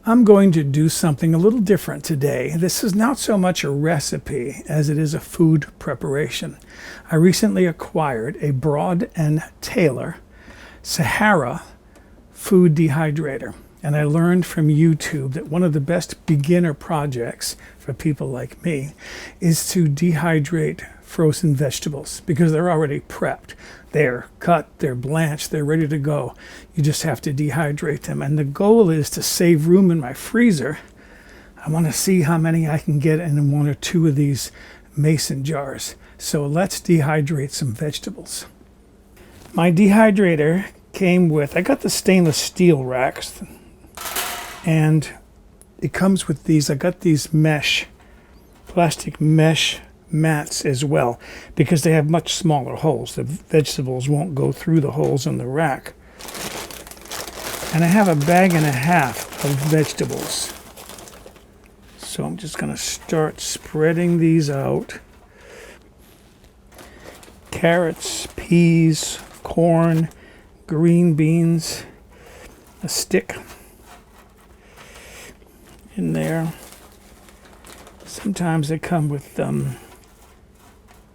I'm going to do something a little different today. This is not so much a recipe as it is a food preparation. I recently acquired a Broad and Taylor Sahara food dehydrator. And I learned from YouTube that one of the best beginner projects for people like me is to dehydrate frozen vegetables because they're already prepped. They're cut, they're blanched, they're ready to go. You just have to dehydrate them. And the goal is to save room in my freezer. I want to see how many I can get in one or two of these mason jars. So let's dehydrate some vegetables. My dehydrator came with, I got the stainless steel racks, and it comes with these, I got these plastic mesh mats as well, because they have much smaller holes. The vegetables won't go through the holes in the rack. And I have a bag and a half of vegetables. So I'm just going to start spreading these out. Carrots, peas, corn, green beans, a stick in there. Sometimes they come with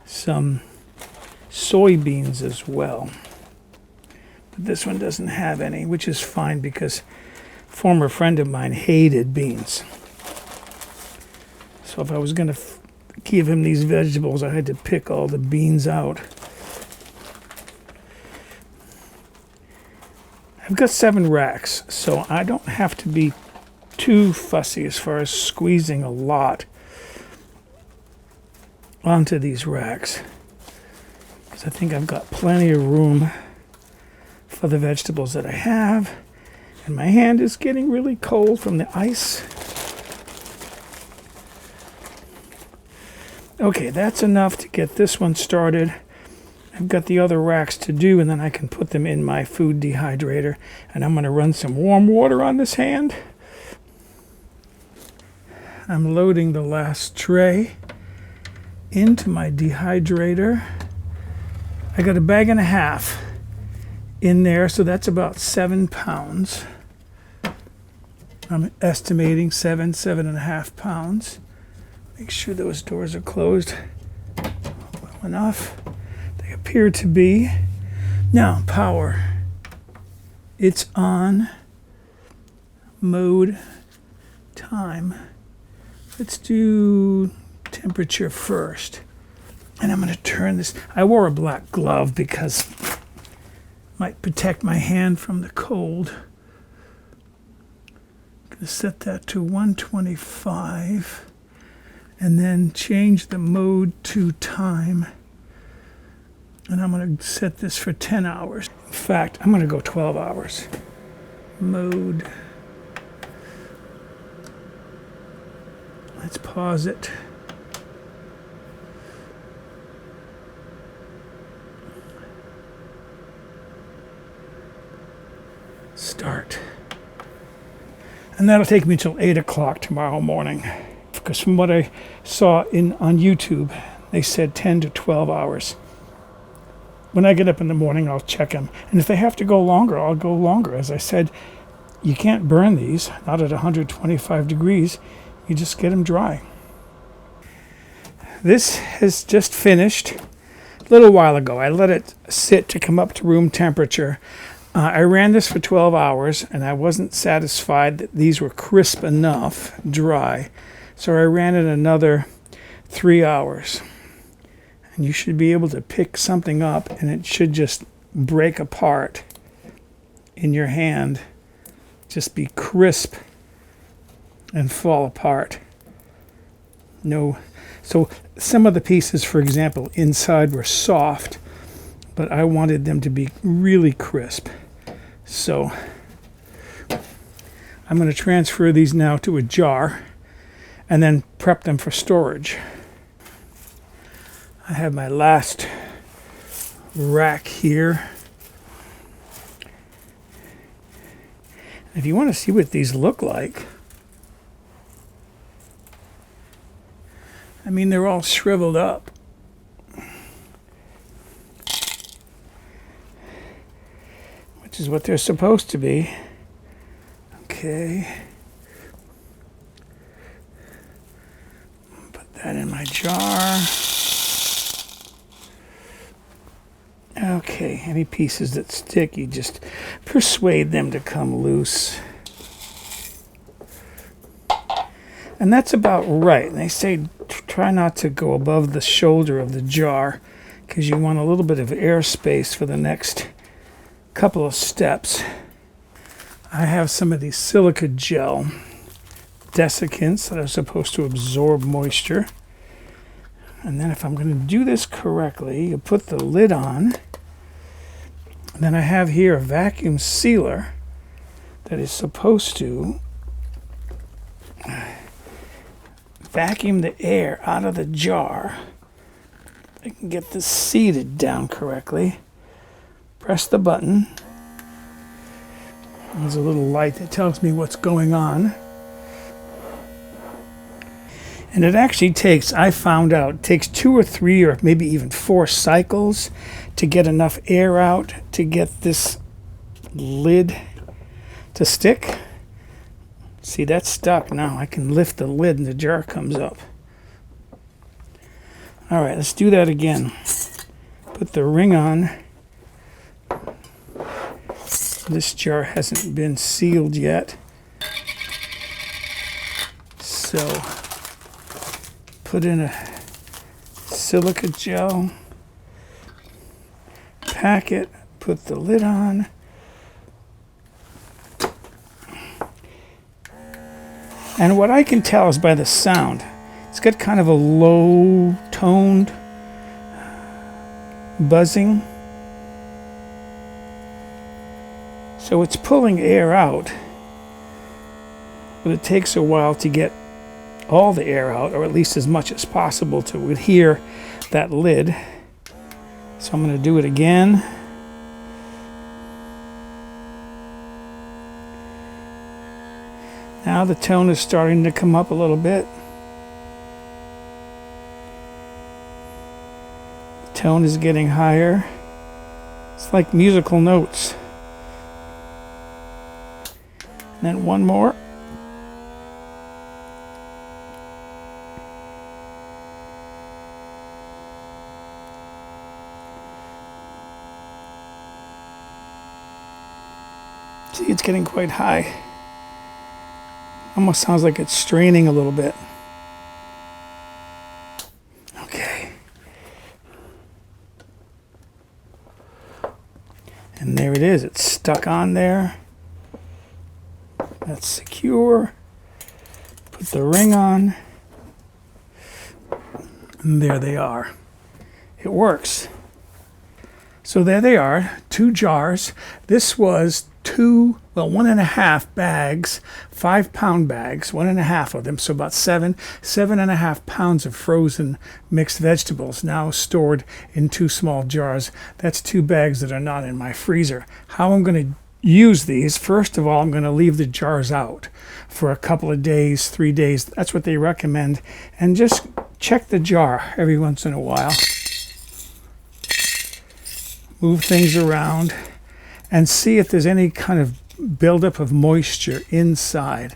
some soybeans as well. But this one doesn't have any, which is fine because a former friend of mine hated beans. So if I was going to give him these vegetables, I had to pick all the beans out. I've got 7 racks, so I don't have to be too fussy as far as squeezing a lot onto these racks, because I think I've got plenty of room for the vegetables that I have, and my hand is getting really cold from the ice. Okay, that's enough to get this one started. I've got the other racks to do, and then I can put them in my food dehydrator, and I'm going to run some warm water on this hand. I'm loading the last tray into my dehydrator. I got a bag and a half in there, so that's about 7 pounds. I'm estimating 7.5 pounds. Make sure those doors are closed well enough. They appear to be. Now, power. It's on. Mode. Time. Let's do temperature first. And I'm going to turn this. I wore a black glove because it might protect my hand from the cold. I'm going to set that to 125 and then change the mode to time. And I'm going to set this for 10 hours. In fact, I'm going to go 12 hours. Mode. Let's pause it. Start. And that'll take me till 8 o'clock tomorrow morning. Because from what I saw on YouTube, they said 10 to 12 hours. When I get up in the morning, I'll check them. And if they have to go longer, I'll go longer. As I said, you can't burn these, not at 125 degrees. You just get them dry. This has just finished a little while ago. I let it sit to come up to room temperature. I ran this for 12 hours, and I wasn't satisfied that these were crisp enough, dry. So I ran it another 3 hours. And you should be able to pick something up, and it should just break apart in your hand. Just be crisp and fall apart. No. So some of the pieces, for example, inside were soft, but I wanted them to be really crisp. So I'm going to transfer these now to a jar and then prep them for storage. I have my last rack here. If you want to see what these look like, I mean, they're all shriveled up. Which is what they're supposed to be. Okay. that in my jar. Okay, any pieces that stick, you just persuade them to come loose. And that's about right. And they say try not to go above the shoulder of the jar because you want a little bit of airspace for the next couple of steps. I have some of these silica gel desiccants that are supposed to absorb moisture. And then if I'm going to do this correctly, you put the lid on. And then I have here a vacuum sealer that is supposed to vacuum the air out of the jar. I can get this seated down correctly. Press the button. There's a little light that tells me what's going on. And it actually takes, I found out, it takes 2 or 3 or maybe even 4 cycles to get enough air out to get this lid to stick. See, that's stuck now. I can lift the lid and the jar comes up. All right, let's do that again. Put the ring on. This jar hasn't been sealed yet. So put in a silica gel, pack it, put the lid on. And what I can tell is by the sound, it's got kind of a low-toned buzzing. So it's pulling air out, but it takes a while to get all the air out, or at least as much as possible to adhere that lid. So I'm going to do it again. Now the tone is starting to come up a little bit. The tone is getting higher. It's like musical notes. And then one more. See, it's getting quite high. Almost sounds like it's straining a little bit. Okay. And there it is. It's stuck on there. That's secure. Put the ring on. And there they are. It works. So there they are, 2 jars. This was 1.5 bags, 5-pound bags, 1.5 of them, so about 7.5 pounds of frozen mixed vegetables now stored in 2 small jars. That's 2 bags that are not in my freezer. How I'm going to use these, first of all, I'm going to leave the jars out for a couple of days, 3 days. That's what they recommend. And just check the jar every once in a while. Move things around and see if there's any kind of buildup of moisture inside.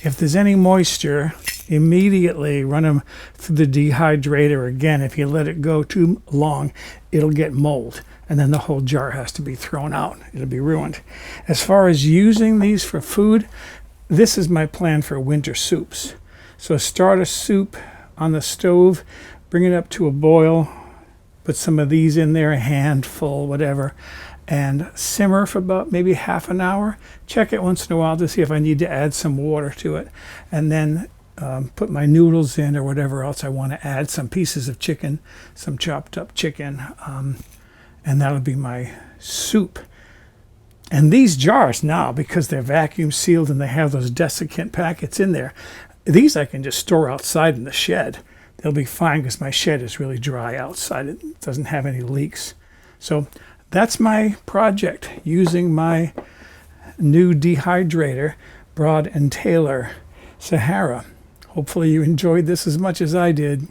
If there's any moisture, immediately run them through the dehydrator again. If you let it go too long, it'll get mold, and then the whole jar has to be thrown out. It'll be ruined. As far as using these for food, this is my plan for winter soups. So start a soup on the stove, bring it up to a boil, put some of these in there, a handful, whatever, and simmer for about maybe half an hour. Check it once in a while to see if I need to add some water to it. And then put my noodles in or whatever else I want to add, some pieces of chicken, some chopped up chicken, and that'll be my soup. And these jars now, because they're vacuum sealed and they have those desiccant packets in there, these I can just store outside in the shed. They'll be fine because my shed is really dry outside. It doesn't have any leaks. So that's my project, using my new dehydrator, Broad and Taylor Sahara. Hopefully you enjoyed this as much as I did.